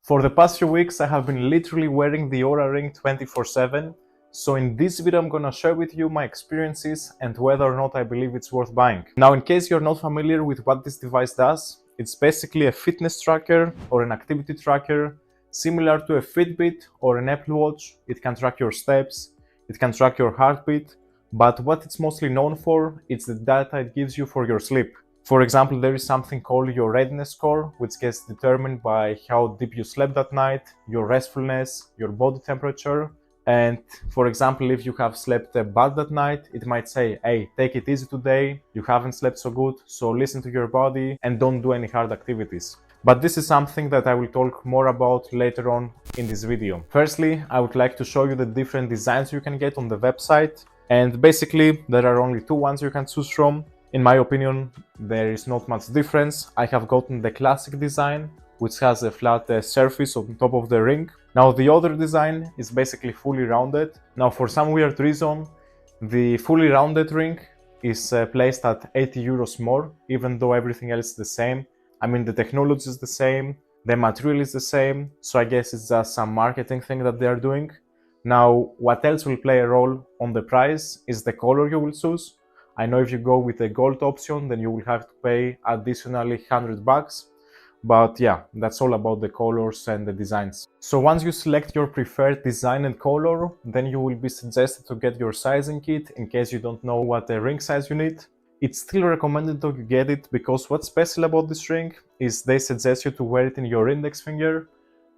For the past few weeks, I have been literally wearing the Oura ring 24/7. So in this video, I'm gonna share with you my experiences and whether or not I believe it's worth buying. Now, in case you're not familiar with what this device does, it's basically a fitness tracker or an activity tracker, similar to a Fitbit or an Apple Watch. It can track your steps, it can track your heartbeat, but what it's mostly known for is the data it gives you for your sleep. For example, there is something called your readiness score, which gets determined by how deep you slept that night, your restfulness, your body temperature. And for example, if you have slept bad that night, it might say, hey, take it easy today, you haven't slept so good, so listen to your body and don't do any hard activities. But this is something that I will talk more about later on in this video. Firstly, I would like to show you the different designs you can get on the website. And basically, there are only two ones you can choose from. In my opinion, there is not much difference. I have gotten the classic design, which has a flat surface on top of the ring. Now the other design is basically fully rounded. Now for some weird reason, the fully rounded ring is placed at 80 euros more, even though everything else is the same. I mean, the technology is the same, the material is the same, so I guess it's just some marketing thing that they are doing. Now, what else will play a role on the price is the color you will choose. I know if you go with the gold option, then you will have to pay additionally 100 bucks. But yeah, that's all about the colors and the designs. So once you select your preferred design and color, then you will be suggested to get your sizing kit in case you don't know what ring size you need. It's still recommended that you get it because what's special about this ring is they suggest you to wear it in your index finger.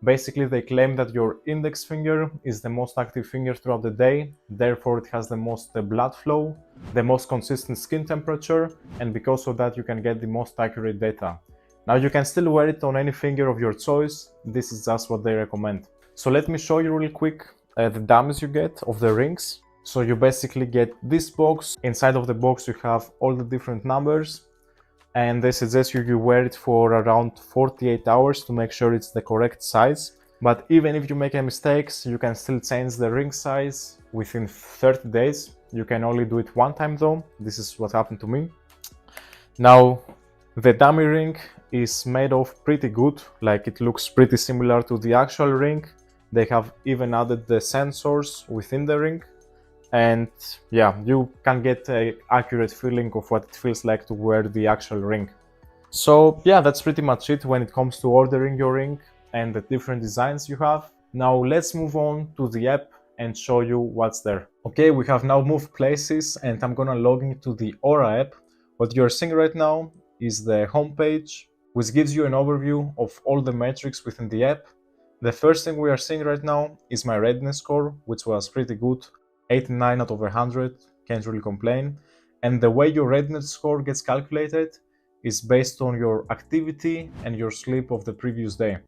Basically, they claim that your index finger is the most active finger throughout the day, therefore it has the most blood flow, the most consistent skin temperature, and because of that you can get the most accurate data. Now you can still wear it on any finger of your choice, this is just what they recommend. So let me show you real quick the dummies you get of the rings. So you basically get this box. Inside of the box you have all the different numbers, and they suggest you wear it for around 48 hours to make sure it's the correct size. But even if you make any mistakes, you can still change the ring size within 30 days. You can only do it one time though. This is what happened to me. Now, the dummy ring is made of pretty good, like it looks pretty similar to the actual ring. They have even added the sensors within the ring. And yeah, you can get an accurate feeling of what it feels like to wear the actual ring. So yeah, that's pretty much it when it comes to ordering your ring and the different designs you have. Now let's move on to the app and show you what's there. Okay, we have now moved places and I'm gonna log into the Oura app. What you're seeing right now is the homepage, which gives you an overview of all the metrics within the app. The first thing we are seeing right now is my readiness score, which was pretty good. 89 out of 100, can't really complain. And the way your readiness score gets calculated is based on your activity and your sleep of the previous day.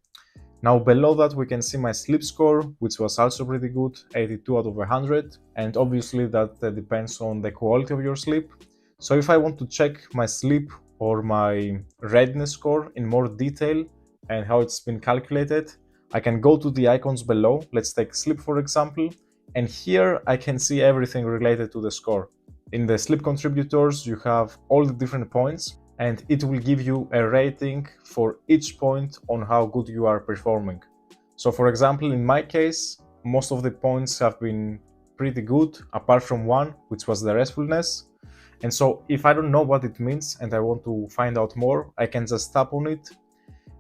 Now below that we can see my sleep score, which was also pretty good, 82 out of 100. And obviously that depends on the quality of your sleep. So if I want to check my sleep or my readiness score in more detail and how it's been calculated, I can go to the icons below. Let's take sleep for example. And here I can see everything related to the score. In the sleep contributors, you have all the different points and it will give you a rating for each point on how good you are performing. So for example, in my case, most of the points have been pretty good, apart from one, which was the restfulness. And so if I don't know what it means and I want to find out more, I can just tap on it.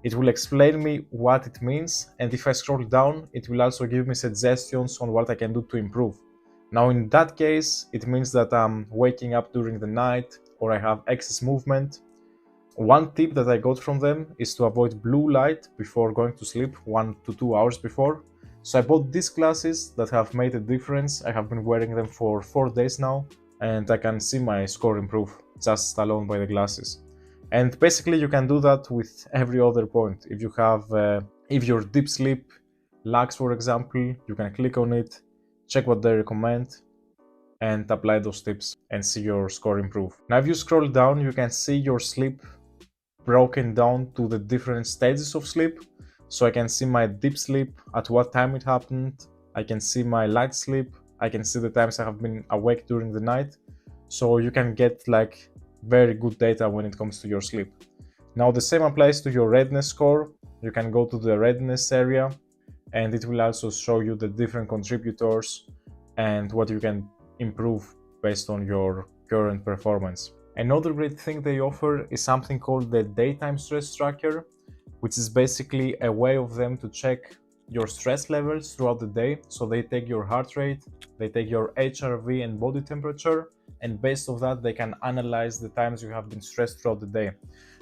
It will explain me what it means, and if I scroll down, it will also give me suggestions on what I can do to improve. Now in that case, it means that I'm waking up during the night or I have excess movement. One tip that I got from them is to avoid blue light before going to sleep 1 to 2 hours before. So I bought these glasses that have made a difference. I have been wearing them for 4 days now and I can see my score improve just alone by the glasses. And basically you can do that with every other point. If you have, if your deep sleep lacks, for example, you can click on it, check what they recommend, and apply those tips and see your score improve. Now, if you scroll down, you can see your sleep broken down to the different stages of sleep. So I can see my deep sleep, at what time it happened. I can see my light sleep. I can see the times I have been awake during the night. So you can get very good data when it comes to your sleep. Now the same applies to your readiness score. you can go to the readiness area, and it will also show you the different contributors and what you can improve based on your current performance. Another great thing they offer is something called the daytime stress tracker, which is basically a way of them to check your stress levels throughout the day. So they take your heart rate, they take your HRV and body temperature, and based on that they can analyze the times you have been stressed throughout the day.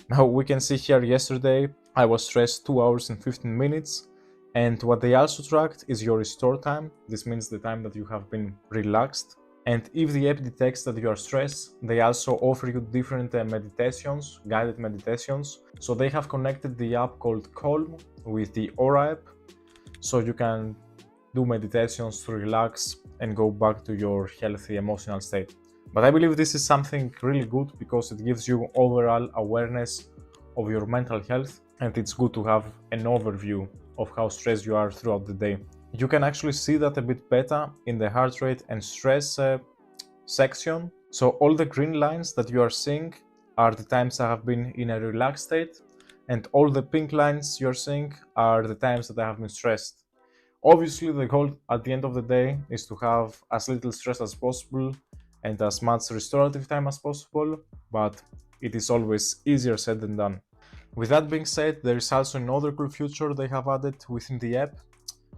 Now we can see here yesterday I was stressed 2 hours and 15 minutes, and what they also tracked is your restore time. This means the time that you have been relaxed. And if the app detects that you are stressed, they also offer you different meditations, guided meditations. So they have connected the app called Calm with the Oura app, so you can do meditations to relax and go back to your healthy emotional state. But I believe this is something really good because it gives you overall awareness of your mental health, and it's good to have an overview of how stressed you are throughout the day. You can actually see that a bit better in the heart rate and stress section. So all the green lines that you are seeing are the times I have been in a relaxed state, and all the pink lines you're seeing are the times that I have been stressed. Obviously, the goal at the end of the day is to have as little stress as possible and as much restorative time as possible, but it is always easier said than done. With that being said, there is also another cool feature they have added within the app.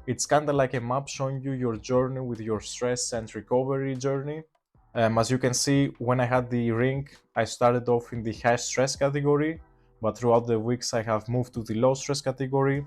It's kind of like a map showing you your journey with your stress and recovery journey. As you can see, when I had the ring, I started off in the high stress category, but throughout the weeks I have moved to the low stress category,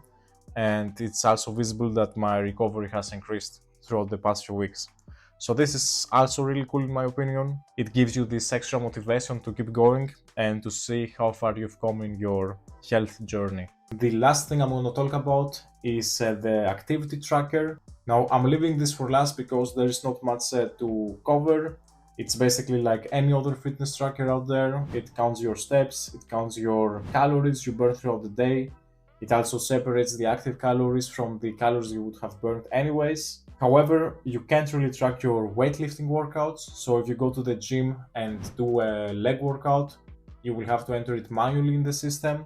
and it's also visible that my recovery has increased throughout the past few weeks. So this is also really cool in my opinion. It gives you this extra motivation to keep going and to see how far you've come in your health journey. The last thing I'm going to talk about is the activity tracker. Now I'm leaving this for last because there is not much to cover. It's basically like any other fitness tracker out there. It counts your steps, it counts your calories you burn throughout the day. It also separates the active calories from the calories you would have burned anyways. However, you can't really track your weightlifting workouts. So if you go to the gym and do a leg workout, you will have to enter it manually in the system.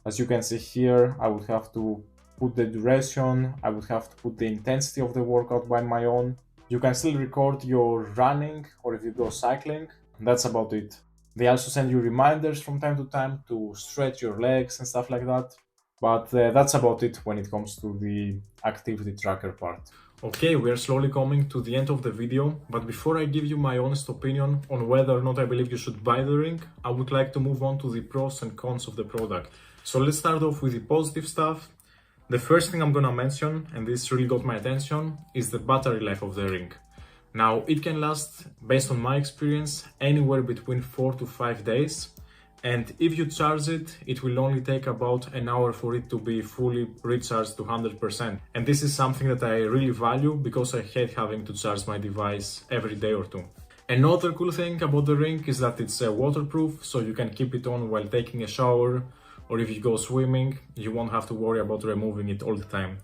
As you can see here, I would have to put the duration, I would have to put the intensity of the workout by my own. You can still record your running or if you go cycling. That's about it. They also send you reminders from time to time to stretch your legs and stuff like that. But that's about it when it comes to the activity tracker part. Okay, we are slowly coming to the end of the video, but before I give you my honest opinion on whether or not I believe you should buy the ring, I would like to move on to the pros and cons of the product. So let's start off with the positive stuff. The first thing I'm gonna mention, and this really got my attention, is the battery life of the ring. Now, it can last, based on my experience, anywhere between 4 to 5 days. And if you charge it, it will only take about an hour for it to be fully recharged to 100%. And this is something that I really value because I hate having to charge my device every day or two. Another cool thing about the ring is that it's waterproof, so you can keep it on while taking a shower, or if you go swimming, you won't have to worry about removing it all the time.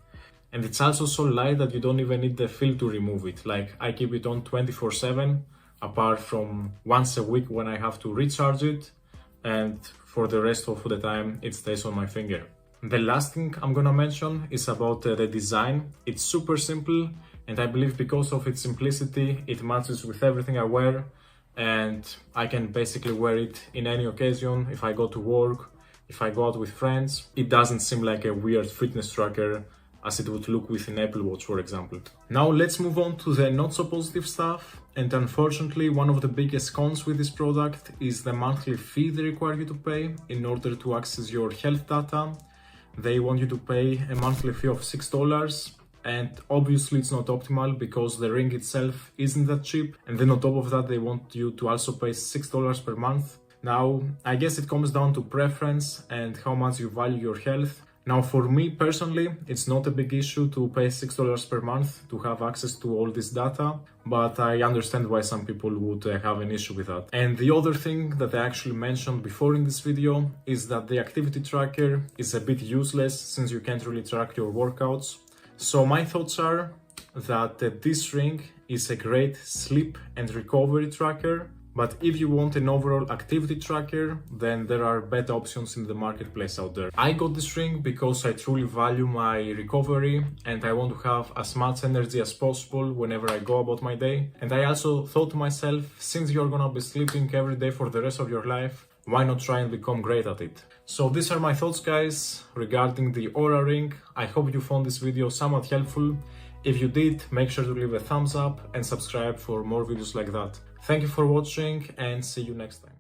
And it's also so light that you don't even need the feel to remove it. Like, I keep it on 24/7, apart from once a week when I have to recharge it, and for the rest of the time it stays on my finger. The last thing I'm gonna mention is about the design. It's super simple, and I believe because of its simplicity it matches with everything I wear, and I can basically wear it in any occasion. If I go to work, if I go out with friends, it doesn't seem like a weird fitness tracker as it would look with an Apple Watch, for example. Now let's move on to the not so positive stuff. And unfortunately, one of the biggest cons with this product is the monthly fee they require you to pay in order to access your health data. They want you to pay a monthly fee of $6, and obviously it's not optimal because the ring itself isn't that cheap. And then on top of that, they want you to also pay $6 per month. Now, I guess it comes down to preference and how much you value your health. Now, for me personally, it's not a big issue to pay $6 per month to have access to all this data, but I understand why some people would have an issue with that. And the other thing that I actually mentioned before in this video is that the activity tracker is a bit useless since you can't really track your workouts. So my thoughts are that this ring is a great sleep and recovery tracker, But if you want an overall activity tracker, then there are better options in the marketplace out there. I got this ring because I truly value my recovery and I want to have as much energy as possible whenever I go about my day. And I also thought to myself, since you're gonna be sleeping every day for the rest of your life, why not try and become great at it? So these are my thoughts, guys, regarding the Oura ring. I hope you found this video somewhat helpful. If you did, make sure to leave a thumbs up and subscribe for more videos like that. Thank you for watching and see you next time.